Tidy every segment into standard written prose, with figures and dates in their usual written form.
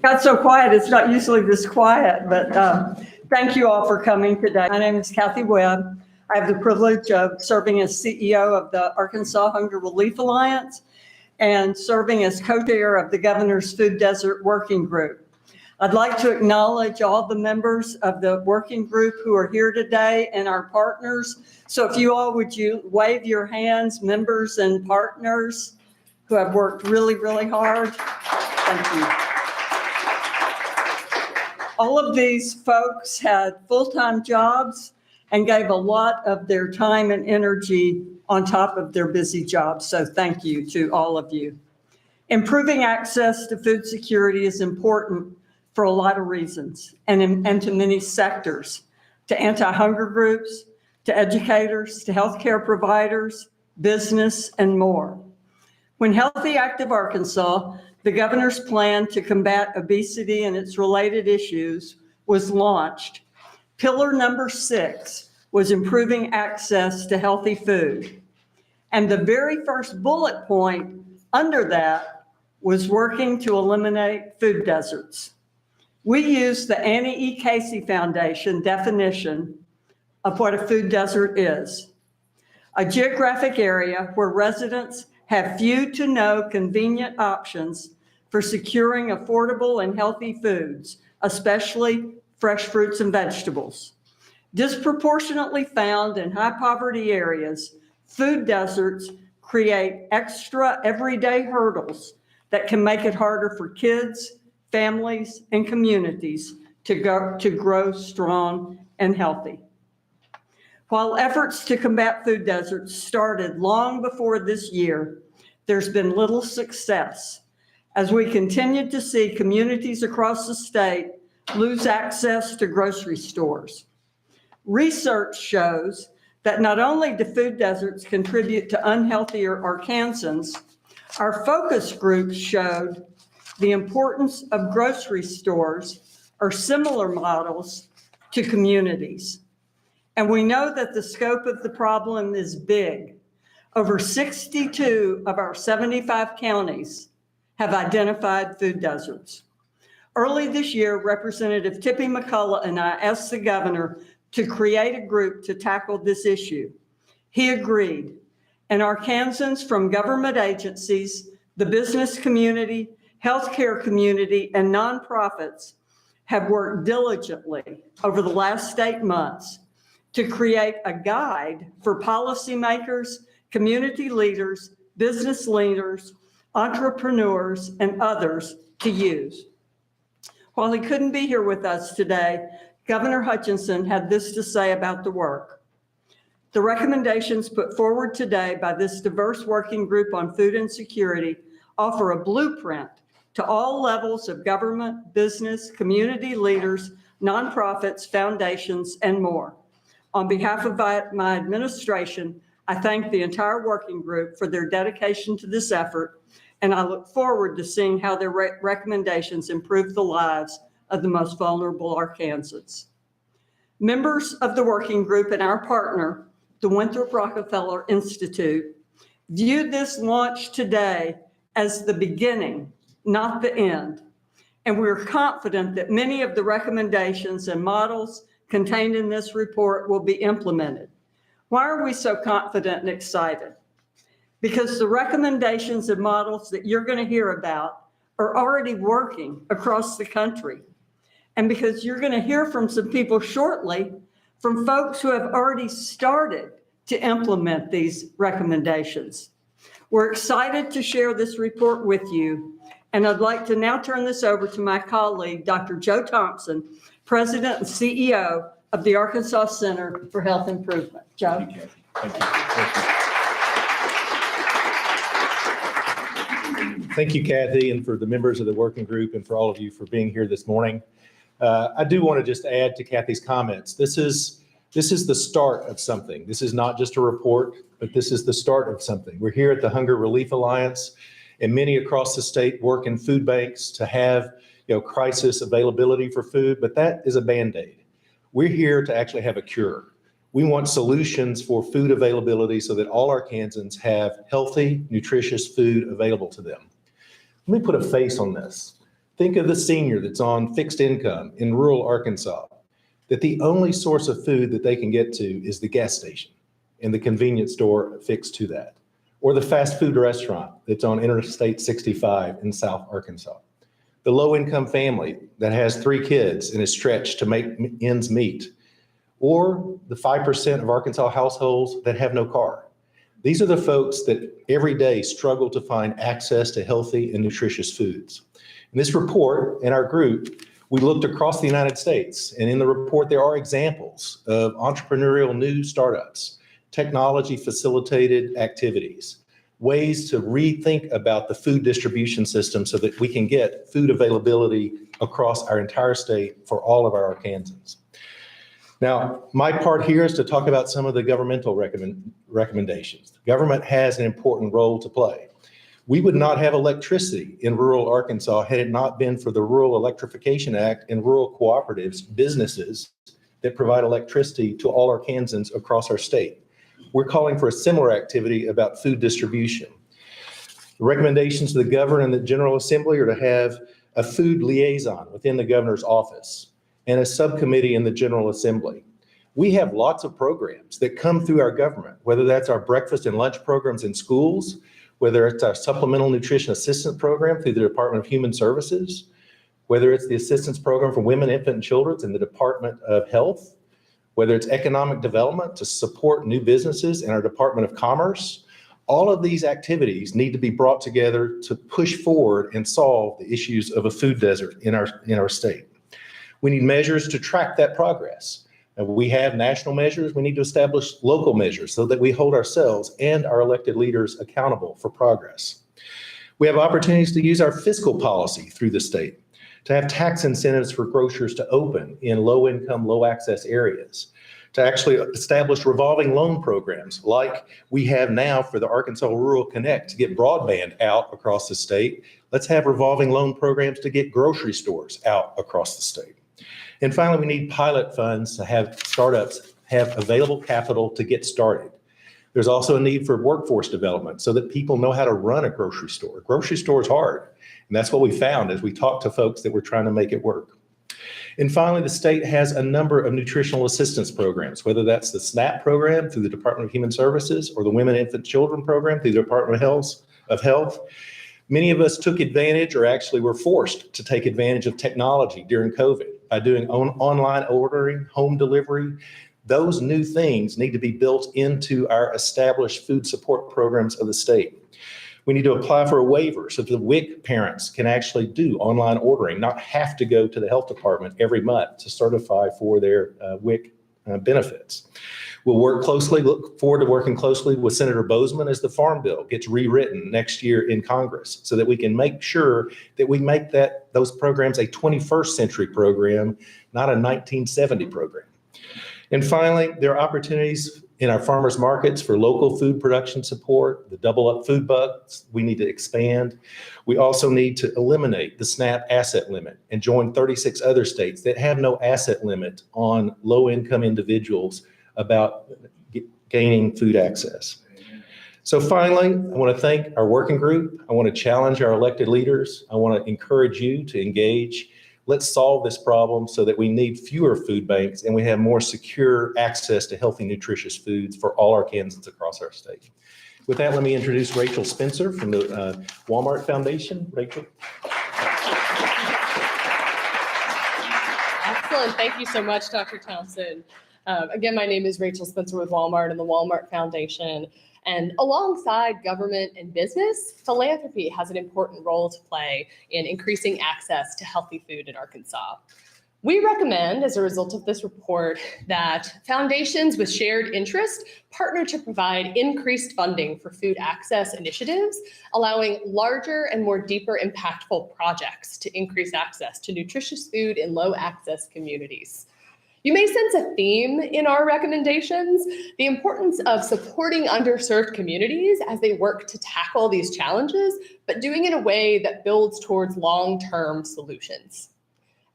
Got so quiet, it's not usually this quiet, but thank you all for coming today. My name is Kathy Webb. I have the privilege of serving as CEO of the Arkansas Hunger Relief Alliance and serving as co-chair of the Governor's Food Desert Working Group. I'd like to acknowledge all the members of the working group who are here today and our partners. So if you all, would you wave your hands, members and partners who have worked really, really hard? Thank you. All of these folks had full-time jobs and gave a lot of their time and energy on top of their busy jobs. So thank you to all of you. Improving access to food security is important for a lot of reasons and to many sectors, to anti-hunger groups, to educators, to healthcare providers, business, and more. When Healthy Active Arkansas, the governor's plan to combat obesity and its related issues, was launched, pillar number 6 was improving access to healthy food. And the very first bullet point under that was working to eliminate food deserts. We used the Annie E. Casey Foundation definition of what a food desert is: a geographic area where residents have few to no convenient options for securing affordable and healthy foods, especially fresh fruits and vegetables. Disproportionately found in high poverty areas, food deserts create extra everyday hurdles that can make it harder for kids, families, and communities to grow strong and healthy. While efforts to combat food deserts started long before this year, there's been little success as we continue to see communities across the state lose access to grocery stores. Research shows that not only do food deserts contribute to unhealthier Arkansans, our focus groups showed the importance of grocery stores or similar models to communities. And we know that the scope of the problem is big. Over 62 of our 75 counties have identified food deserts. Early this year, Representative Tippy McCullough and I asked the governor to create a group to tackle this issue. He agreed, and Arkansans from government agencies, the business community, healthcare community, and nonprofits have worked diligently over the last 8 months to create a guide for policymakers, community leaders, business leaders, entrepreneurs, and others to use. While he couldn't be here with us today, Governor Hutchinson had this to say about the work. The recommendations put forward today by this diverse working group on food insecurity offer a blueprint to all levels of government, business, community leaders, nonprofits, foundations, and more. On behalf of my administration, I thank the entire working group for their dedication to this effort, and I look forward to seeing how their recommendations improve the lives of the most vulnerable Arkansans. Members of the working group and our partner, the Winthrop Rockefeller Institute, view this launch today as the beginning, not the end. And we're confident that many of the recommendations and models contained in this report will be implemented. Why are we so confident and excited? Because the recommendations and models that you're going to hear about are already working across the country. And because you're going to hear from some people shortly, from folks who have already started to implement these recommendations. We're excited to share this report with you. And I'd like to now turn this over to my colleague, Dr. Joe Thompson, President and CEO of the Arkansas Center for Health Improvement. Joe. Thank you, Kathy. Thank you. Thank you, Kathy, and for the members of the working group and for all of you for being here this morning. I do want to just add to Kathy's comments. This is the start of something. This is not just a report, but this is the start of something. We're here at the Hunger Relief Alliance, and many across the state work in food banks to have crisis availability for food, but that is a Band-Aid. We're here to actually have a cure. We want solutions for food availability so that all Arkansans have healthy, nutritious food available to them. Let me put a face on this. Think of the senior that's on fixed income in rural Arkansas, that the only source of food that they can get to is the gas station and the convenience store affixed to that, or the fast food restaurant that's on Interstate 65 in South Arkansas. The low-income family that has 3 kids and is stretched to make ends meet, or the 5% of Arkansas households that have no car. These are the folks that every day struggle to find access to healthy and nutritious foods. In this report, in our group, we looked across the United States, and in the report, there are examples of entrepreneurial new startups, technology-facilitated activities, ways to rethink about the food distribution system so that we can get food availability across our entire state for all of our Arkansans. Now, my part here is to talk about some of the governmental recommendations. The government has an important role to play. We would not have electricity in rural Arkansas had it not been for the Rural Electrification Act and rural cooperatives, businesses that provide electricity to all Arkansans across our state. We're calling for a similar activity about food distribution. The recommendations to the governor and the General Assembly are to have a food liaison within the governor's office and a subcommittee in the General Assembly. We have lots of programs that come through our government, whether that's our breakfast and lunch programs in schools, whether it's our supplemental nutrition assistance program through the Department of Human Services, whether it's the assistance program for women, infant, and children in the Department of Health, whether it's economic development to support new businesses in our Department of Commerce. All of these activities need to be brought together to push forward and solve the issues of a food desert in our state. We need measures to track that progress. We have national measures. We need to establish local measures so that we hold ourselves and our elected leaders accountable for progress. We have opportunities to use our fiscal policy through the state, to have tax incentives for grocers to open in low-income, low-access areas, to actually establish revolving loan programs like we have now for the Arkansas Rural Connect to get broadband out across the state. Let's have revolving loan programs to get grocery stores out across the state. And finally, we need pilot funds to have startups have available capital to get started. There's also a need for workforce development so that people know how to run a grocery store. A grocery store is hard, and that's what we found as we talked to folks that were trying to make it work. And finally, the state has a number of nutritional assistance programs, whether that's the SNAP program through the Department of Human Services or the Women, Infant, Children program through the Department of Health. Many of us took advantage or actually were forced to take advantage of technology during COVID by doing online ordering, home delivery. Those new things need to be built into our established food support programs of the state. We need to apply for a waiver so that the WIC parents can actually do online ordering, not have to go to the health department every month to certify for their WIC benefits. We'll look forward to working closely with Senator Bozeman as the Farm Bill gets rewritten next year in Congress so that we can make sure that we make those programs a 21st century program, not a 1970 program. And finally, there are opportunities in our farmers markets for local food production support, the double up food bucks we need to expand. We also need to eliminate the SNAP asset limit and join 36 other states that have no asset limit on low income individuals about gaining food access. So finally, I want to thank our working group. I want to challenge our elected leaders. I want to encourage you to engage. Let's solve this problem so that we need fewer food banks and we have more secure access to healthy, nutritious foods for all Arkansans across our state. With that, let me introduce Rachel Spencer from the Walmart Foundation. Rachel. Excellent. Thank you so much, Dr. Townsend. Again, my name is Rachel Spencer with Walmart and the Walmart Foundation. And alongside government and business, philanthropy has an important role to play in increasing access to healthy food in Arkansas. We recommend, as a result of this report, that foundations with shared interest partner to provide increased funding for food access initiatives, allowing larger and more deeper impactful projects to increase access to nutritious food in low access communities. You may sense a theme in our recommendations, the importance of supporting underserved communities as they work to tackle these challenges, but doing it in a way that builds towards long-term solutions.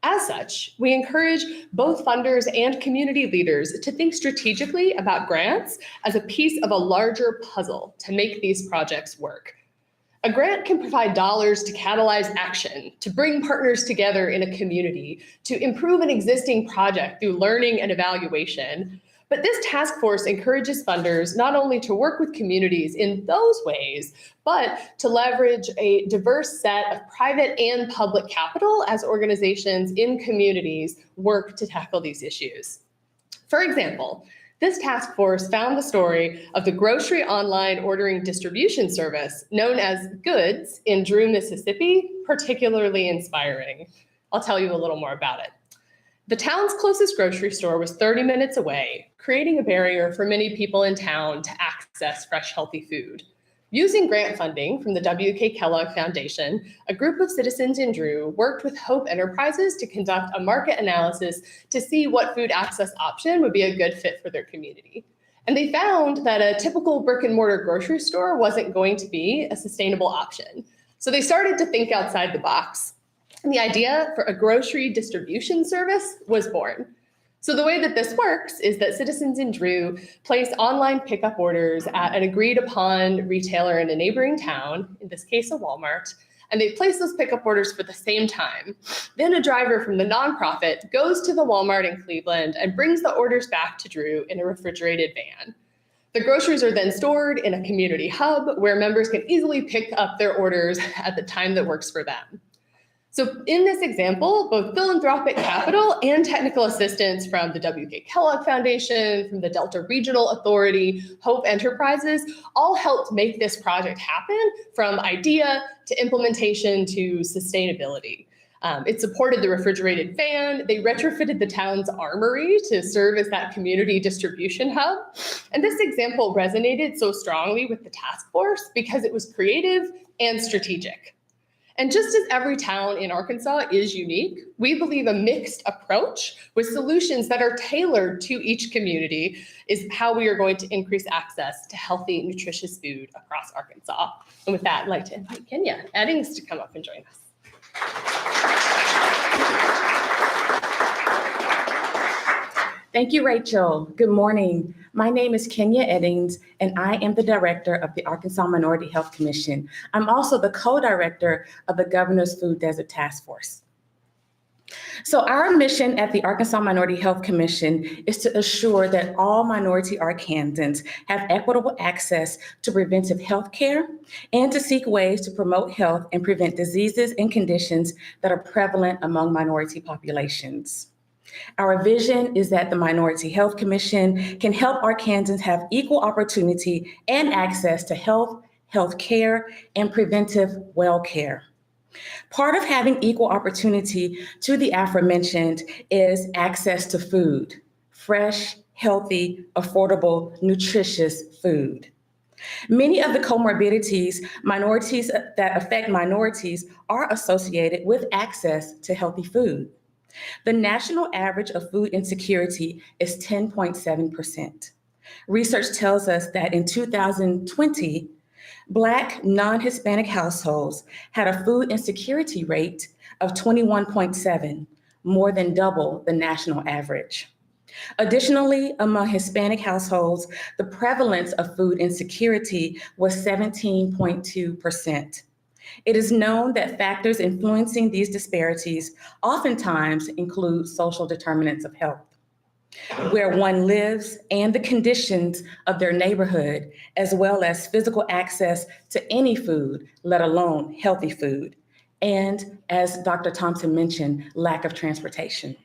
As such, we encourage both funders and community leaders to think strategically about grants as a piece of a larger puzzle to make these projects work. A grant can provide dollars to catalyze action, to bring partners together in a community, to improve an existing project through learning and evaluation. But this task force encourages funders not only to work with communities in those ways, but to leverage a diverse set of private and public capital as organizations in communities work to tackle these issues. For example, this task force found the story of the grocery online ordering distribution service known as Goods in Drew, Mississippi, particularly inspiring. I'll tell you a little more about it. The town's closest grocery store was 30 minutes away, creating a barrier for many people in town to access fresh, healthy food. Using grant funding from the W.K. Kellogg Foundation, a group of citizens in Drew worked with Hope Enterprises to conduct a market analysis to see what food access option would be a good fit for their community. And they found that a typical brick and mortar grocery store wasn't going to be a sustainable option. So they started to think outside the box. And the idea for a grocery distribution service was born. So the way that this works is that citizens in Drew place online pickup orders at an agreed upon retailer in a neighboring town, in this case a Walmart, and they place those pickup orders for the same time. Then a driver from the nonprofit goes to the Walmart in Cleveland and brings the orders back to Drew in a refrigerated van. The groceries are then stored in a community hub where members can easily pick up their orders at the time that works for them. So in this example, both philanthropic capital and technical assistance from the W.K. Kellogg Foundation, from the Delta Regional Authority, Hope Enterprises, all helped make this project happen from idea to implementation to sustainability. It supported the refrigerated van. They retrofitted the town's armory to serve as that community distribution hub. And this example resonated so strongly with the task force because it was creative and strategic. And just as every town in Arkansas is unique, we believe a mixed approach with solutions that are tailored to each community is how we are going to increase access to healthy, nutritious food across Arkansas. And with that, I'd like to invite Kenya Eddings to come up and join us. Thank you, Rachel. Good morning. My name is Kenya Eddings, and I am the director of the Arkansas Minority Health Commission. I'm also the co-director of the Governor's Food Desert Task Force. So our mission at the Arkansas Minority Health Commission is to assure that all minority Arkansans have equitable access to preventive health care and to seek ways to promote health and prevent diseases and conditions that are prevalent among minority populations. Our vision is that the Minority Health Commission can help Arkansans have equal opportunity and access to health, health care, and preventive well care. Part of having equal opportunity to the aforementioned is access to food, fresh, healthy, affordable, nutritious food. Many of the comorbidities that affect minorities are associated with access to healthy food. The national average of food insecurity is 10.7%. Research tells us that in 2020, Black non-Hispanic households had a food insecurity rate of 21.7, more than double the national average. Additionally, among Hispanic households, the prevalence of food insecurity was 17.2%. It is known that factors influencing these disparities oftentimes include social determinants of health, where one lives and the conditions of their neighborhood, as well as physical access to any food, let alone healthy food, and, as Dr. Thompson mentioned, lack of transportation.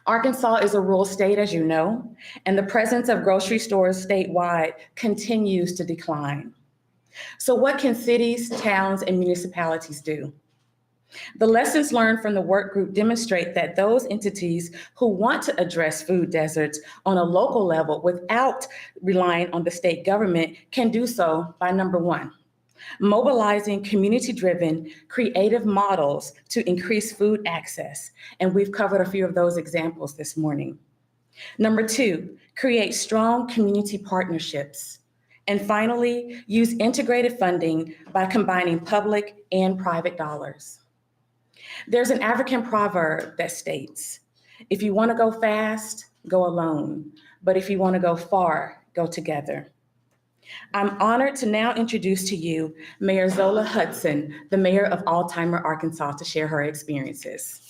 Arkansas is a rural state, as you know, and the presence of grocery stores statewide continues to decline. So what can cities, towns, and municipalities do? The lessons learned from the work group demonstrate that those entities who want to address food deserts on a local level without relying on the state government can do so by, number one, mobilizing community-driven creative models to increase food access. And we've covered a few of those examples this morning. Number two, create strong community partnerships. And finally, use integrated funding by combining public and private dollars. There's an African proverb that states, if you want to go fast, go alone. But if you want to go far, go together. I'm honored to now introduce to you Mayor Zola Hudson, the mayor of Altheimer, Arkansas, to share her experiences.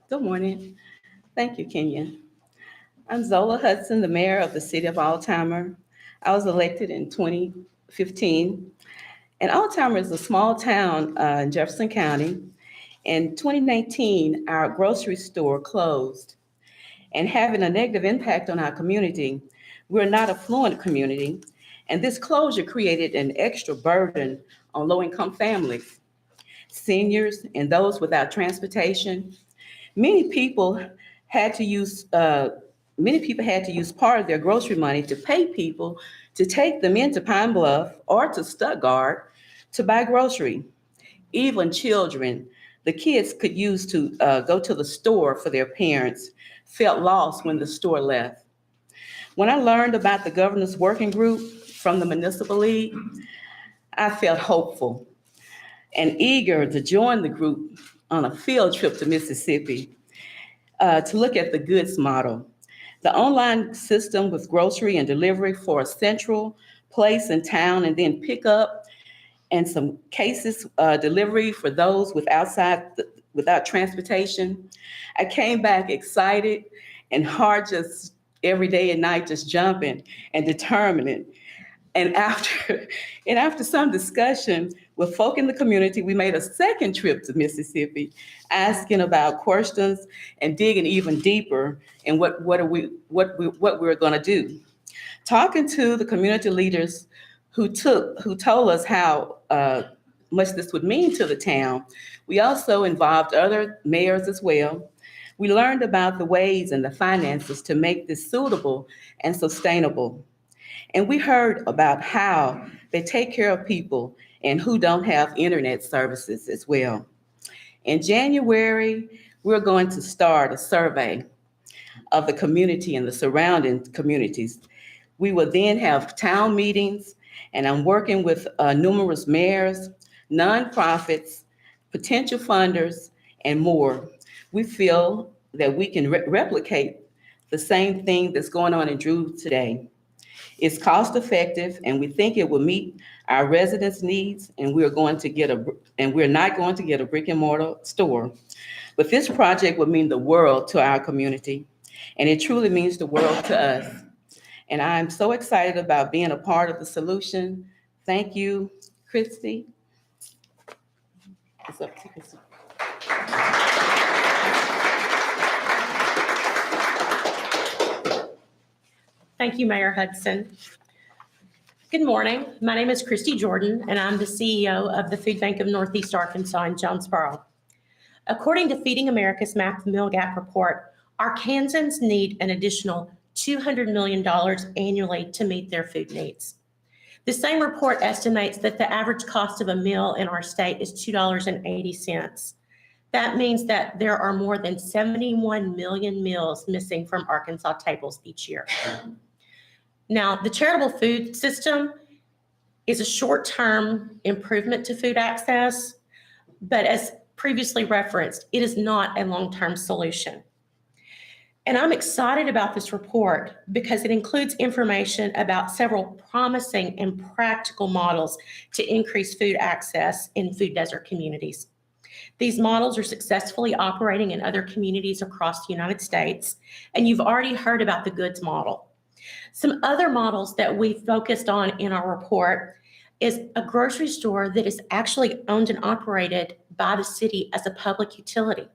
Good morning. Thank you, Kenya. I'm Zola Hudson, the mayor of the city of Altheimer. I was elected in 2015. And Altheimer is a small town in Jefferson County. In 2019, our grocery store closed and having a negative impact on our community. We're not a affluent community, and this closure created an extra burden on low-income families, seniors, and those without transportation. Many people had to use part of their grocery money to pay people to take them into Pine Bluff or to Stuttgart to buy grocery. Even children, the kids could use to go to the store for their parents, felt lost when the store left. When I learned about the governor's working group from the Municipal League, I felt hopeful and eager to join the group on a field trip to Mississippi to look at the goods model. The online system with grocery and delivery for a central place in town, and then pick up and some cases delivery for those without transportation. I came back excited and heart just every day and night just jumping and determined. And after some discussion with folk in the community, we made a second trip to Mississippi, asking about questions and digging even deeper in what we're going to do. Talking to the community leaders who told us how much this would mean to the town. We also involved other mayors as well. We learned about the ways and the finances to make this suitable and sustainable. And we heard about how they take care of people and who don't have internet services as well. In January, we're going to start a survey of the community and the surrounding communities. We will then have town meetings, and I'm working with numerous mayors, nonprofits, potential funders, and more. We feel that we can replicate the same thing that's going on in Drew today. It's cost effective, and we think it will meet our residents' needs, and we're not going to get a brick and mortar store. But this project would mean the world to our community, and it truly means the world to us. And I'm so excited about being a part of the solution. Thank you, Christy. It's up to Christy. Thank you, Mayor Hudson. Good morning. My name is Christy Jordan, and I'm the CEO of the Food Bank of Northeast Arkansas in Jonesboro. According to Feeding America's Math Meal Gap report, Arkansans need an additional $200 million annually to meet their food needs. The same report estimates that the average cost of a meal in our state is $2.80. That means that there are more than 71 million meals missing from Arkansas tables each year. Now, the charitable food system is a short-term improvement to food access, but as previously referenced, it is not a long-term solution. And I'm excited about this report because it includes information about several promising and practical models to increase food access in food desert communities. These models are successfully operating in other communities across the United States, and you've already heard about the goods model. Some other models that we focused on in our report is a grocery store that is actually owned and operated by the city as a public utility.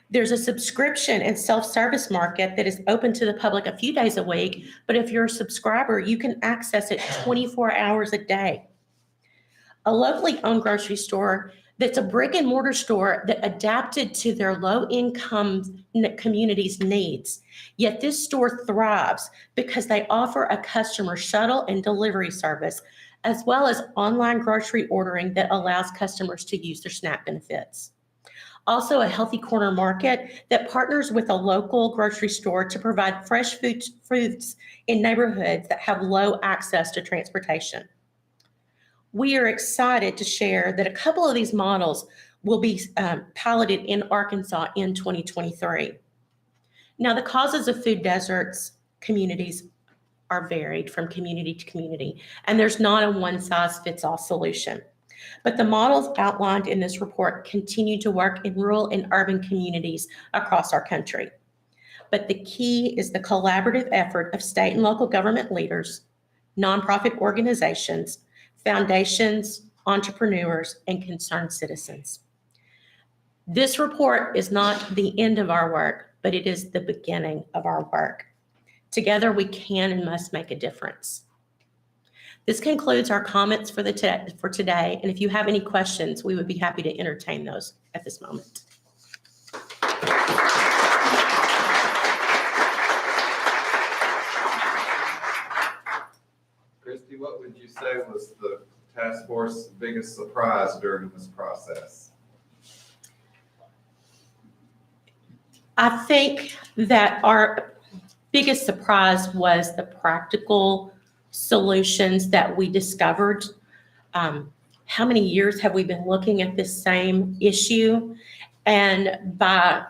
There's a subscription and self-service market that is open to the public a few days a week, but if you're a subscriber, you can access it 24 hours a day. A locally owned grocery store that's a brick and mortar store that adapted to their low-income community's needs. Yet this store thrives because they offer a customer shuttle and delivery service, as well as online grocery ordering that allows customers to use their SNAP benefits. Also, a healthy corner market that partners with a local grocery store to provide fresh fruits in neighborhoods that have low access to transportation. We are excited to share that a couple of these models will be piloted in Arkansas in 2023. Now, the causes of food deserts communities are varied from community to community, and there's not a one-size-fits-all solution. But the models outlined in this report continue to work in rural and urban communities across our country. But the key is the collaborative effort of state and local government leaders, nonprofit organizations, foundations, entrepreneurs, and concerned citizens. This report is not the end of our work, but it is the beginning of our work. Together, we can and must make a difference. This concludes our comments for today, and if you have any questions, we would be happy to entertain those at this moment. Christy, what would you say was the task force's biggest surprise during this process? I think that our biggest surprise was the practical solutions that we discovered. How many years have we been looking at this same issue? And by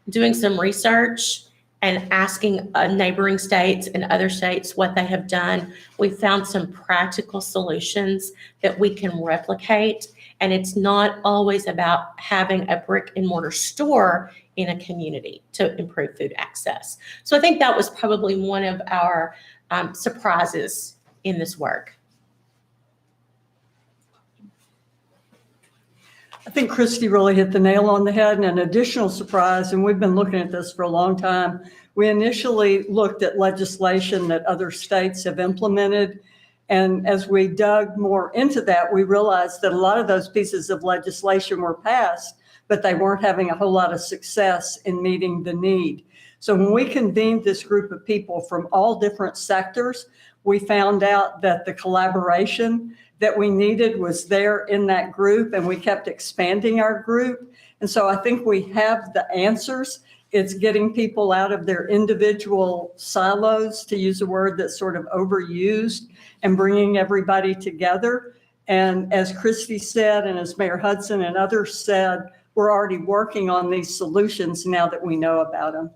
doing some research and asking neighboring states and other states what they have done, we found some practical solutions that we can replicate. And it's not always about having a brick and mortar store in a community to improve food access. So I think that was probably one of our surprises in this work. I think Christy really hit the nail on the head. And an additional surprise, and we've been looking at this for a long time, we initially looked at legislation that other states have implemented. And as we dug more into that, we realized that a lot of those pieces of legislation were passed, but they weren't having a whole lot of success in meeting the need. So when we convened this group of people from all different sectors, we found out that the collaboration that we needed was there in that group, and we kept expanding our group. And so I think we have the answers. It's getting people out of their individual silos, to use a word that's sort of overused, and bringing everybody together. And as Christy said, and as Mayor Hudson and others said, we're already working on these solutions now that we know about them.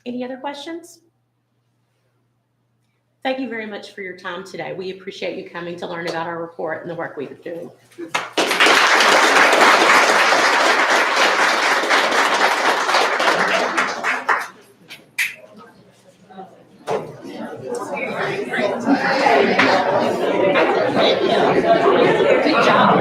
Any other questions? Thank you very much for your time today. We appreciate you coming to learn about our report and the work we've been doing. Good job.